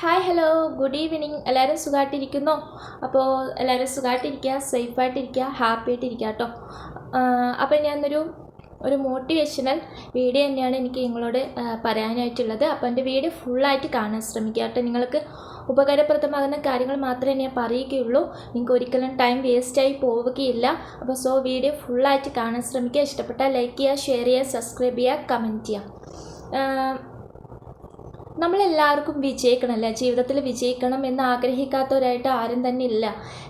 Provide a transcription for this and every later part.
Hi hello good evening. എല്ലാവരും സുഖമായിട്ടിരിക്കുന്നോ? അപ്പോൾ എല്ലാവരും സുഖമായിട്ടിരിക്കുക, സേഫായിട്ടിരിക്കുക, ഹാപ്പി ആയിട്ടിരിക്കുക കേട്ടോ. അപ്പോൾ ഞാനൊരു മോട്ടിവേഷണൽ വീഡിയോ തന്നെയാണ് എനിക്ക് നിങ്ങളോട് പറയാനായിട്ടുള്ളത്. അപ്പോൾ എൻ്റെ വീഡിയോ ഫുള്ളായിട്ട് കാണാൻ ശ്രമിക്കുക കേട്ടോ. നിങ്ങൾക്ക് ഉപകാരപ്രദമാകുന്ന കാര്യങ്ങൾ മാത്രമേ ഞാൻ പറയുകയുള്ളൂ. നിങ്ങൾക്ക് ഒരിക്കലും ടൈം വേസ്റ്റായി പോവുകയില്ല. അപ്പോൾ വീഡിയോ ഫുള്ളായിട്ട് കാണാൻ ശ്രമിക്കുക. ഇഷ്ടപ്പെട്ടാൽ ലൈക്ക് ചെയ്യുക, ഷെയർ ചെയ്യുക, സബ്സ്ക്രൈബ് ചെയ്യുക, കമൻറ്റ് ചെയ്യുക. നമ്മളെല്ലാവർക്കും വിജയിക്കണമല്ലേ? ജീവിതത്തിൽ വിജയിക്കണം എന്ന് ആഗ്രഹിക്കാത്തവരായിട്ട് ആരും തന്നെ ഇല്ല.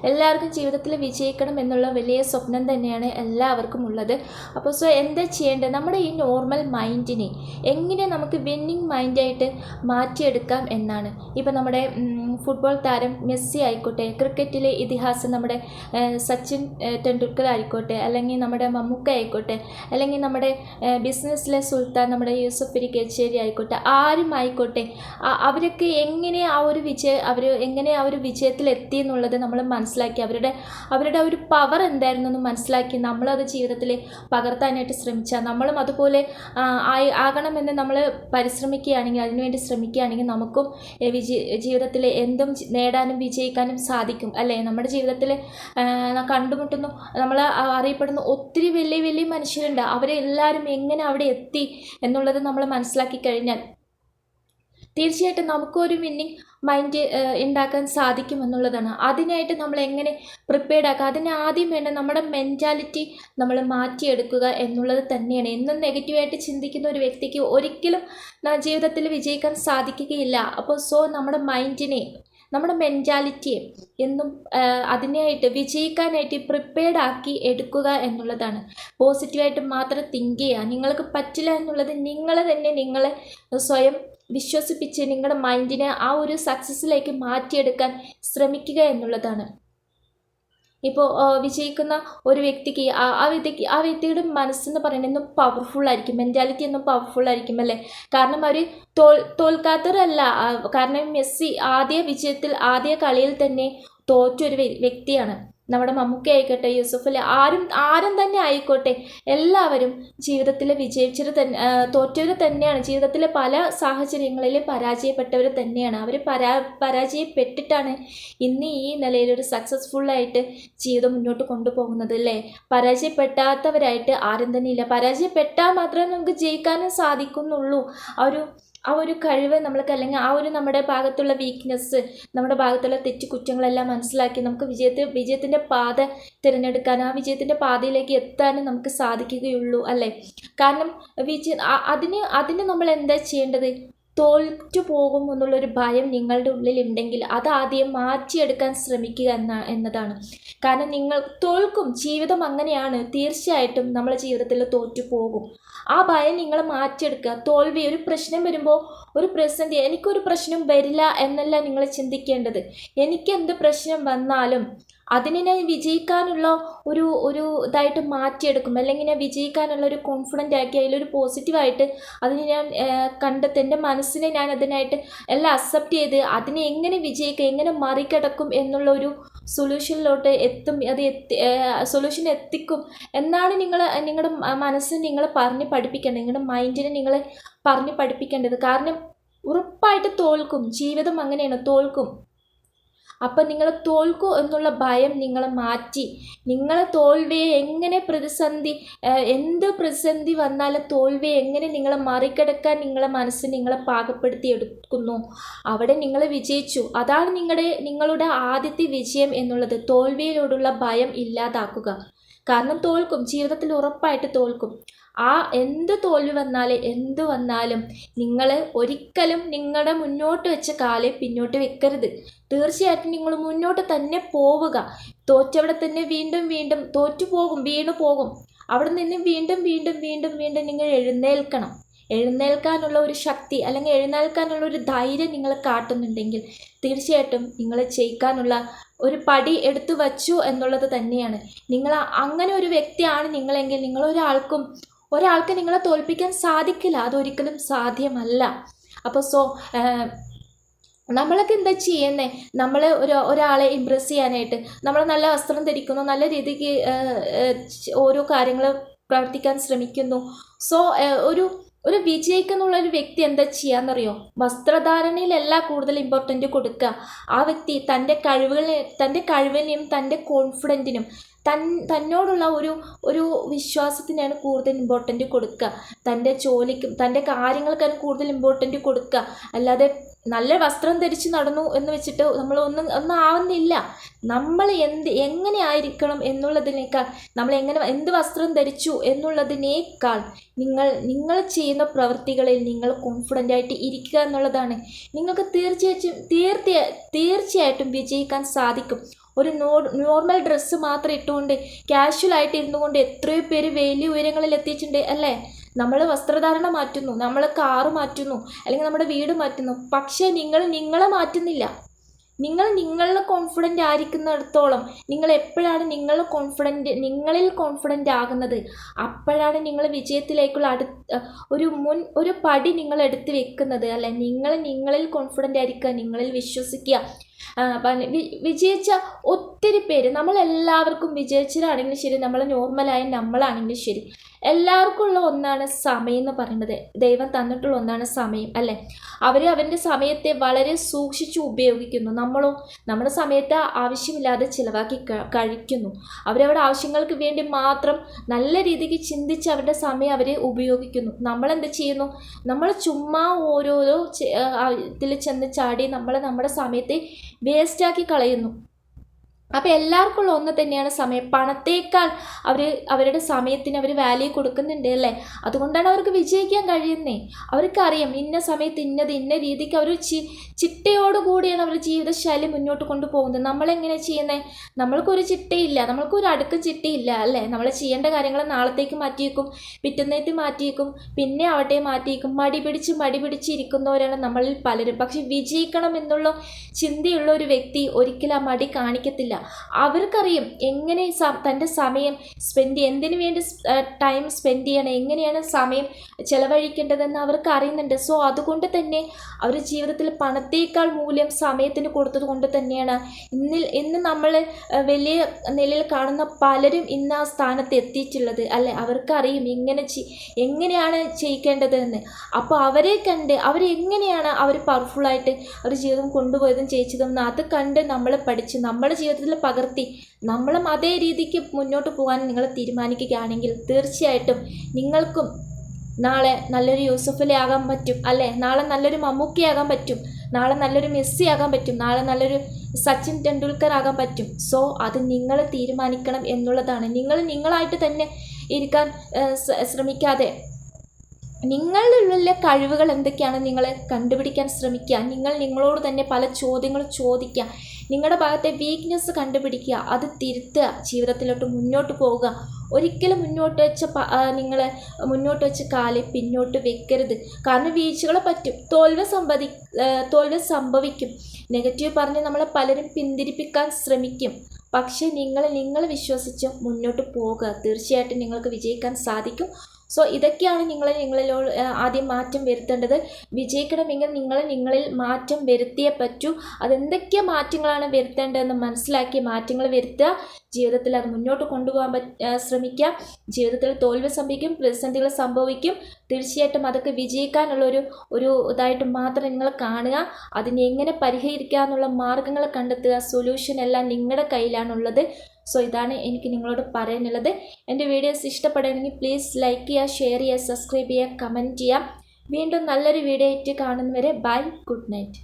എല്ലാവർക്കും ജീവിതത്തിൽ വിജയിക്കണം എന്നുള്ള വലിയ സ്വപ്നം തന്നെയാണ് എല്ലാവർക്കും ഉള്ളത്. അപ്പോൾ എന്താ ചെയ്യേണ്ടത്? നമ്മുടെ ഈ നോർമൽ മൈൻഡിനെ എങ്ങനെ നമുക്ക് വിന്നിങ് മൈൻഡായിട്ട് മാറ്റിയെടുക്കാം എന്നാണ്. ഇപ്പോൾ നമ്മുടെ ഫുട്ബോൾ താരം മെസ്സി ആയിക്കോട്ടെ, ക്രിക്കറ്റിലെ ഇതിഹാസം നമ്മുടെ സച്ചിൻ ടെണ്ടുൽക്കർ ആയിക്കോട്ടെ, അല്ലെങ്കിൽ നമ്മുടെ മമ്മൂക്ക ആയിക്കോട്ടെ, അല്ലെങ്കിൽ നമ്മുടെ ബിസിനസ്സിലെ സുൽത്താൻ നമ്മുടെ യൂസഫ് കേച്ചേരി ആയിക്കോട്ടെ, ആരും ആയിക്കോട്ടെ, അവരൊക്കെ എങ്ങനെ ആ ഒരു വിജയത്തിലെത്തി എന്നുള്ളത് നമ്മൾ മനസ്സിലാക്കി, അവരുടെ ഒരു പവർ എന്തായിരുന്നു എന്ന് മനസ്സിലാക്കി നമ്മളത് ജീവിതത്തിൽ പകർത്താനായിട്ട് ശ്രമിച്ചാൽ, നമ്മളും അതുപോലെ ആകണമെന്ന് നമ്മൾ പരിശ്രമിക്കുകയാണെങ്കിൽ, അതിനുവേണ്ടി ശ്രമിക്കുകയാണെങ്കിൽ നമുക്കും ജീവിതത്തിൽ എന്തും നേടാനും വിജയിക്കാനും സാധിക്കും അല്ലേ? നമ്മുടെ ജീവിതത്തിൽ കണ്ടുമുട്ടുന്നു, നമ്മൾ അറിയപ്പെടുന്ന ഒത്തിരി വലിയ വലിയ മനുഷ്യരുണ്ട്. അവരെല്ലാവരും എങ്ങനെ അവിടെ എത്തി എന്നുള്ളത് നമ്മൾ മനസ്സിലാക്കി കഴിഞ്ഞാൽ തീർച്ചയായിട്ടും നമുക്കൊരു വിന്നിങ് മൈൻഡ് ഉണ്ടാക്കാൻ സാധിക്കുമെന്നുള്ളതാണ്. അതിനായിട്ട് നമ്മൾ എങ്ങനെ പ്രിപ്പയർഡ് ആക്കുക, അതിന് ആദ്യം വേണ്ട നമ്മുടെ മെൻറ്റാലിറ്റി നമ്മൾ മാറ്റിയെടുക്കുക എന്നുള്ളത് തന്നെയാണ്. എന്നും നെഗറ്റീവായിട്ട് ചിന്തിക്കുന്ന ഒരു വ്യക്തിക്ക് ഒരിക്കലും ജീവിതത്തിൽ വിജയിക്കാൻ സാധിക്കുകയില്ല. അപ്പോൾ നമ്മുടെ മൈൻഡിനെ, നമ്മുടെ മെൻറ്റാലിറ്റിയെ എന്നും അതിനായിട്ട് വിജയിക്കാനായിട്ട് പ്രിപ്പയർഡ് ആക്കി എടുക്കുക എന്നുള്ളതാണ്. പോസിറ്റീവായിട്ട് മാത്രം തിങ്ക് ചെയ്യുക. നിങ്ങൾക്ക് പറ്റില്ല എന്നുള്ളത് നിങ്ങളെ സ്വയം വിശ്വസിപ്പിച്ച് നിങ്ങളുടെ മൈൻഡിനെ ആ ഒരു സക്സസ്സിലേക്ക് മാറ്റിയെടുക്കാൻ ശ്രമിക്കുക എന്നുള്ളതാണ്. ഇപ്പോൾ വിജയിക്കുന്ന ഒരു വ്യക്തിക്ക് ആ വ്യക്തിയുടെ മനസ്സെന്ന് പറയുന്നത് എന്നും പവർഫുള്ളായിരിക്കും, മെൻറ്റാലിറ്റി എന്നും പവർഫുള്ളായിരിക്കും അല്ലേ? കാരണം അവർ തോൽക്കാത്തവരല്ല. കാരണം മെസ്സി ആദ്യ കളിയിൽ തന്നെ തോറ്റൊരു വ്യക്തിയാണ്. നമ്മുടെ മമ്മൂക്ക ആയിക്കോട്ടെ, യൂസഫ് ആരും തന്നെ ആയിക്കോട്ടെ, എല്ലാവരും ജീവിതത്തിൽ തോറ്റവർ തന്നെയാണ്. ജീവിതത്തിലെ പല സാഹചര്യങ്ങളിൽ പരാജയപ്പെട്ടവർ തന്നെയാണ്. അവർ പരാജയപ്പെട്ടിട്ടാണ് ഇന്ന് ഈ നിലയിലൊരു സക്സസ്ഫുള്ളായിട്ട് ജീവിതം മുന്നോട്ട് കൊണ്ടുപോകുന്നത് അല്ലേ? പരാജയപ്പെടാത്തവരായിട്ട് ആരും തന്നെ ഇല്ല. പരാജയപ്പെട്ടാൽ മാത്രമേ നമുക്ക് ജയിക്കാനും സാധിക്കുന്നുള്ളൂ. ആ ഒരു കഴിവ് നമ്മൾക്ക്, അല്ലെങ്കിൽ ആ ഒരു നമ്മുടെ ഭാഗത്തുള്ള വീക്ക്നെസ്, നമ്മുടെ ഭാഗത്തുള്ള തെറ്റുകുറ്റങ്ങളെല്ലാം മനസ്സിലാക്കി നമുക്ക് വിജയത്തിൻ്റെ പാത തിരഞ്ഞെടുക്കാൻ, ആ വിജയത്തിൻ്റെ പാതയിലേക്ക് എത്താനും നമുക്ക് സാധിക്കുകയുള്ളൂ അല്ലേ? കാരണം അതിന് നമ്മൾ എന്താ ചെയ്യേണ്ടത്? തോറ്റു പോകും എന്നുള്ളൊരു ഭയം നിങ്ങളുടെ ഉള്ളിലുണ്ടെങ്കിൽ അതാദ്യം മാറ്റിയെടുക്കാൻ ശ്രമിക്കുക എന്നതാണ്. കാരണം നിങ്ങൾ തോൽക്കും, ജീവിതം അങ്ങനെയാണ്. തീർച്ചയായിട്ടും നമ്മളെ ജീവിതത്തിൽ തോറ്റു പോകും. ആ ഭയം നിങ്ങൾ മാറ്റിയെടുക്കുക. തോൽവി, ഒരു പ്രശ്നം വരുമ്പോൾ, ഒരു പ്രതിസന്ധി, എനിക്കൊരു പ്രശ്നം വരില്ല എന്നല്ല നിങ്ങൾ ചിന്തിക്കേണ്ടത്. എനിക്ക് എന്ത് പ്രശ്നം വന്നാലും അതിനെ ഞാൻ വിജയിക്കാനുള്ള ഒരു ഇതായിട്ട് മാറ്റിയെടുക്കും, അല്ലെങ്കിൽ ഞാൻ വിജയിക്കാനുള്ള ഒരു കോൺഫിഡൻ്റ് ആക്കി അതിലൊരു പോസിറ്റീവായിട്ട് അതിനെ ഞാൻ കണ്ടെത്തി, എൻ്റെ മനസ്സിനെ ഞാൻ അതിനായിട്ട് എല്ലാം അക്സെപ്റ്റ് ചെയ്ത് അതിനെ എങ്ങനെ വിജയിക്കും, എങ്ങനെ മറികടക്കും എന്നുള്ള ഒരു സൊല്യൂഷനിലോട്ട് സൊല്യൂഷൻ എത്തിക്കും എന്നാണ് നിങ്ങളുടെ മനസ്സിനെ നിങ്ങൾ പറഞ്ഞ് പഠിപ്പിക്കേണ്ടത്, നിങ്ങളുടെ മൈൻഡിനെ നിങ്ങൾ പറഞ്ഞ് പഠിപ്പിക്കേണ്ടത്. കാരണം ഉറപ്പായിട്ട് തോൽക്കും, ജീവിതം അങ്ങനെയാണ്, തോൽക്കും. അപ്പം നിങ്ങൾ തോൽക്കൂ എന്നുള്ള ഭയം നിങ്ങൾ മാറ്റി, നിങ്ങളെ തോൽവിയെ എങ്ങനെ എന്ത് പ്രതിസന്ധി വന്നാലും തോൽവിയെ എങ്ങനെ നിങ്ങൾ മറികടക്കാൻ നിങ്ങളെ മനസ്സ് നിങ്ങളെ പാകപ്പെടുത്തി എടുക്കുന്നു, അവിടെ നിങ്ങൾ വിജയിച്ചു. അതാണ് നിങ്ങളുടെ ആദ്യത്തെ വിജയം എന്നുള്ളത്. തോൽവിയിലോടുള്ള ഭയം ഇല്ലാതാക്കുക. കാരണം തോൽക്കും, ജീവിതത്തിൽ ഉറപ്പായിട്ട് തോൽക്കും. എന്ത് തോൽവി എന്ത് വന്നാലും നിങ്ങൾ ഒരിക്കലും നിങ്ങളുടെ മുന്നോട്ട് വെച്ച കാലെ പിന്നോട്ട് വെക്കരുത്. തീർച്ചയായിട്ടും നിങ്ങൾ മുന്നോട്ട് തന്നെ പോവുക. തോറ്റവിടെ തന്നെ വീണ്ടും വീണ്ടും വീണു പോകും. അവിടെ നിന്ന് വീണ്ടും നിങ്ങൾ എഴുന്നേൽക്കണം. എഴുന്നേൽക്കാനുള്ള ഒരു ശക്തി, അല്ലെങ്കിൽ എഴുന്നേൽക്കാനുള്ള ഒരു ധൈര്യം നിങ്ങൾ കാട്ടുന്നുണ്ടെങ്കിൽ തീർച്ചയായിട്ടും നിങ്ങൾ ജയിക്കാനുള്ള ഒരു പടി എടുത്തു വച്ചു എന്നുള്ളത് തന്നെയാണ്. നിങ്ങൾ അങ്ങനെ ഒരു വ്യക്തിയാണ് നിങ്ങളെങ്കിൽ ഒരാൾക്ക് നിങ്ങളെ തോൽപ്പിക്കാൻ സാധിക്കില്ല. അതൊരിക്കലും സാധ്യമല്ല. അപ്പോൾ നമ്മളൊക്കെ എന്താ ചെയ്യുന്നത്? നമ്മൾ ഒരാളെ ഇമ്പ്രസ് ചെയ്യാനായിട്ട് നമ്മൾ നല്ല വസ്ത്രം ധരിക്കുന്നു, നല്ല രീതിക്ക് ഓരോ കാര്യങ്ങൾ പ്രവർത്തിക്കാൻ ശ്രമിക്കുന്നു. ഒരു ഒരു വിജയിക്കുന്നുള്ള ഒരു വ്യക്തി എന്താ ചെയ്യാന്നറിയോ? വസ്ത്രധാരണയിലല്ല കൂടുതൽ ഇമ്പോർട്ടൻ്റ് കൊടുക്കുക. ആ വ്യക്തി തൻ്റെ കഴിവിനെയും തൻ്റെ കോൺഫിഡൻറ്റിനും തന്നോടുള്ള ഒരു വിശ്വാസത്തിനാണ് കൂടുതൽ ഇമ്പോർട്ടൻ്റ് കൊടുക്കുക. തൻ്റെ ജോലിക്കും തൻ്റെ കാര്യങ്ങൾക്കാണ് കൂടുതൽ ഇമ്പോർട്ടൻ്റ് കൊടുക്കുക. അല്ലാതെ നല്ല വസ്ത്രം ധരിച്ച് നടന്നു എന്ന് വെച്ചിട്ട് നമ്മൾ ഒന്നും ആവുന്നില്ല. നമ്മൾ എങ്ങനെ ആയിരിക്കണം എന്നുള്ളതിനേക്കാൾ, നമ്മൾ എന്ത് വസ്ത്രം ധരിച്ചു എന്നുള്ളതിനേക്കാൾ നിങ്ങൾ ചെയ്യുന്ന പ്രവൃത്തികളിൽ നിങ്ങൾ കോൺഫിഡൻ്റ് ആയിട്ട് ഇരിക്കുക എന്നുള്ളതാണ്. നിങ്ങൾക്ക് തീർച്ചയായിട്ടും വിജയിക്കാൻ സാധിക്കും. ഒരു നോർമൽ ഡ്രസ്സ് മാത്രം ഇട്ടുകൊണ്ട് കാഷ്വലായിട്ട് ഇരുന്നു കൊണ്ട് എത്രയോ പേര് വലിയ ഉയരങ്ങളിൽ എത്തിയിട്ടുണ്ട് അല്ലേ? നമ്മൾ വസ്ത്രധാരണ മാറ്റുന്നു, നമ്മൾ കാറ് മാറ്റുന്നു, അല്ലെങ്കിൽ നമ്മുടെ വീട് മാറ്റുന്നു. പക്ഷേ നിങ്ങളെ മാറ്റുന്നില്ല. നിങ്ങളിൽ കോൺഫിഡൻ്റ് ആയിരിക്കുന്നിടത്തോളം, നിങ്ങൾ എപ്പോഴാണ് നിങ്ങളിൽ കോൺഫിഡൻ്റ് ആകുന്നത്, അപ്പോഴാണ് നിങ്ങൾ വിജയത്തിലേക്കുള്ള ഒരു പടി നിങ്ങൾ എടുത്ത് വെക്കുന്നത് അല്ലേ? നിങ്ങളിൽ കോൺഫിഡൻ്റ് ആയിരിക്കുക, നിങ്ങളിൽ വിശ്വസിക്കുക. വിജയിച്ച ഒത്തിരി പേര്, നമ്മളെല്ലാവർക്കും വിജയിച്ചതാണെങ്കിലും ശരി, നമ്മൾ നോർമലായ നമ്മളാണെങ്കിലും ശരി, എല്ലാവർക്കും ഉള്ള ഒന്നാണ് സമയം എന്ന് പറയുന്നത്. ദൈവം തന്നിട്ടുള്ള ഒന്നാണ് സമയം അല്ലേ? അവൻ്റെ സമയത്തെ വളരെ സൂക്ഷിച്ച് ഉപയോഗിക്കുന്നു. നമ്മുടെ സമയത്തെ ആവശ്യമില്ലാതെ ചിലവാക്കി കഴിക്കുന്നു. അവരവരുടെ ആവശ്യങ്ങൾക്ക് വേണ്ടി മാത്രം നല്ല രീതിക്ക് ചിന്തിച്ച് അവരുടെ സമയം അവർ ഉപയോഗിക്കുന്നു. നമ്മളെന്ത് ചെയ്യുന്നു? നമ്മൾ ചുമ്മാ ഓരോരോ ഇതിൽ ചെന്ന് ചാടി നമ്മുടെ സമയത്തെ വേസ്റ്റാക്കി കളയുന്നു. അപ്പോൾ എല്ലാവർക്കും ഉള്ള ഒന്ന് തന്നെയാണ് സമയം. പണത്തേക്കാൾ അവരുടെ സമയത്തിന് അവർ വാല്യൂ കൊടുക്കുന്നുണ്ട് അല്ലേ? അതുകൊണ്ടാണ് അവർക്ക് വിജയിക്കാൻ കഴിയുന്നത്. അവർക്കറിയാം ഇന്ന സമയത്ത് ഇന്ന രീതിക്ക് അവർ ചിട്ടയോടുകൂടിയാണ് അവരുടെ ജീവിതശൈലി മുന്നോട്ട് കൊണ്ടുപോകുന്നത്. നമ്മളെങ്ങനെ ചെയ്യുന്നത്? നമ്മൾക്കൊരു ചിട്ടയില്ല, നമ്മൾക്കൊരു അടുക്കും ചിട്ടയില്ല അല്ലേ? നമ്മൾ ചെയ്യേണ്ട കാര്യങ്ങൾ നാളത്തേക്ക് മാറ്റിയേക്കും, പിറ്റുന്നേറ്റ് മാറ്റിയേക്കും, പിന്നെ അവിടെ മാറ്റിയേക്കും. മടി പിടിച്ച് ഇരിക്കുന്നവരാണ് നമ്മളിൽ പലരും. പക്ഷെ വിജയിക്കണം എന്നുള്ള ചിന്തയുള്ള ഒരു വ്യക്തി ഒരിക്കലും ആ മടി കാണിക്കത്തില്ല. അവർക്കറിയാം എങ്ങനെ തൻ്റെ സമയം എന്തിനു വേണ്ടി ടൈം സ്പെൻഡ് ചെയ്യണം, എങ്ങനെയാണ് സമയം ചെലവഴിക്കേണ്ടതെന്ന് അവർക്ക് അറിയുന്നുണ്ട്. സോ അതുകൊണ്ട് തന്നെ അവർ ജീവിതത്തിൽ പണത്തേക്കാൾ മൂല്യം സമയത്തിന് കൊടുത്തത് കൊണ്ട് തന്നെയാണ് ഇന്ന് നമ്മൾ വലിയ നിലയിൽ കാണുന്ന പലരും ഇന്ന് ആ സ്ഥാനത്ത് എത്തിയിട്ടുള്ളത് അല്ലേ? അവർക്കറിയും എങ്ങനെയാണ് ചെയ്യിക്കേണ്ടതെന്ന്. അപ്പോൾ അവരെ കണ്ട് അവരെങ്ങനെയാണ് അവർ പവർഫുള്ളായിട്ട് അവർ ജീവിതം കൊണ്ടുപോയതും ജയിച്ചതും അത് കണ്ട് നമ്മൾ പഠിച്ച് നമ്മുടെ ജീവിതത്തിൽ പകർത്തി നമ്മളും അതേ രീതിക്ക് മുന്നോട്ട് പോകാൻ നിങ്ങൾ തീരുമാനിക്കുകയാണെങ്കിൽ തീർച്ചയായിട്ടും നിങ്ങൾക്കും നാളെ നല്ലൊരു യൂസഫലി ആകാൻ പറ്റും അല്ലേ? നാളെ നല്ലൊരു മമ്മൂക്കി ആകാൻ പറ്റും, നാളെ നല്ലൊരു മെസ്സി ആകാൻ പറ്റും, നാളെ നല്ലൊരു സച്ചിൻ ടെണ്ടുൽക്കർ ആകാൻ പറ്റും. സോ അത് നിങ്ങൾ തീരുമാനിക്കണം എന്നുള്ളതാണ്. നിങ്ങളായിട്ട് തന്നെ ഇരിക്കാൻ ശ്രമിക്കാതെ നിങ്ങളിലുള്ള കഴിവുകൾ എന്തൊക്കെയാണ് നിങ്ങൾ കണ്ടുപിടിക്കാൻ ശ്രമിക്കുക. നിങ്ങളോട് തന്നെ പല ചോദ്യങ്ങൾ ചോദിക്കുക. നിങ്ങളുടെ ഭാഗത്തെ വീക്ക്നെസ് കണ്ടുപിടിക്കുക, അത് തിരുത്തുക, ജീവിതത്തിലോട്ട് മുന്നോട്ട് പോവുക. ഒരിക്കലും മുന്നോട്ട് വെച്ച കാല് പിന്നോട്ട് വെക്കരുത്. കാരണം വീഴ്ചകൾ പറ്റും, തോൽവി സംഭവിക്കും. നെഗറ്റീവ് പറഞ്ഞ് നമ്മളെ പലരും പിന്തിരിപ്പിക്കാൻ ശ്രമിക്കും. പക്ഷേ നിങ്ങൾ വിശ്വസിച്ച് മുന്നോട്ട് പോകുക. തീർച്ചയായിട്ടും നിങ്ങൾക്ക് വിജയിക്കാൻ സാധിക്കും. സോ ഇതൊക്കെയാണ് നിങ്ങളിലോട് ആദ്യം മാറ്റം വരുത്തേണ്ടത്. വിജയിക്കണമെങ്കിൽ നിങ്ങളിൽ മാറ്റം വരുത്തിയേ പറ്റൂ. അതെന്തൊക്കെ മാറ്റങ്ങളാണ് വരുത്തേണ്ടതെന്ന് മനസ്സിലാക്കി മാറ്റങ്ങൾ വരുത്തുക. ജീവിതത്തിൽ അത് മുന്നോട്ട് കൊണ്ടുപോകാൻ ശ്രമിക്കുക. ജീവിതത്തിൽ തോൽവി സംഭവിക്കും, പ്രതിസന്ധികൾ സംഭവിക്കും. തീർച്ചയായിട്ടും അതൊക്കെ വിജയിക്കാനുള്ള ഒരു ഇതായിട്ട് മാത്രം നിങ്ങൾ കാണുക. അതിനെ എങ്ങനെ പരിഹരിക്കുക എന്നുള്ള മാർഗ്ഗങ്ങൾ കണ്ടെത്തുക. സൊല്യൂഷൻ എല്ലാം നിങ്ങളുടെ കയ്യിലാണുള്ളത്. സോ ഇതാണ് എനിക്ക് നിങ്ങളോട് പറയാനുള്ളത്. എൻ്റെ വീഡിയോസ് ഇഷ്ടപ്പെടുകയാണെങ്കിൽ പ്ലീസ് ലൈക്ക് ചെയ്യുക, ഷെയർ ചെയ്യുക, സബ്സ്ക്രൈബ് ചെയ്യുക, കമൻറ്റ് ചെയ്യുക. വീണ്ടും നല്ലൊരു വീഡിയോ ആയിട്ട് കാണുന്നവരെ ബൈ, ഗുഡ് നൈറ്റ്.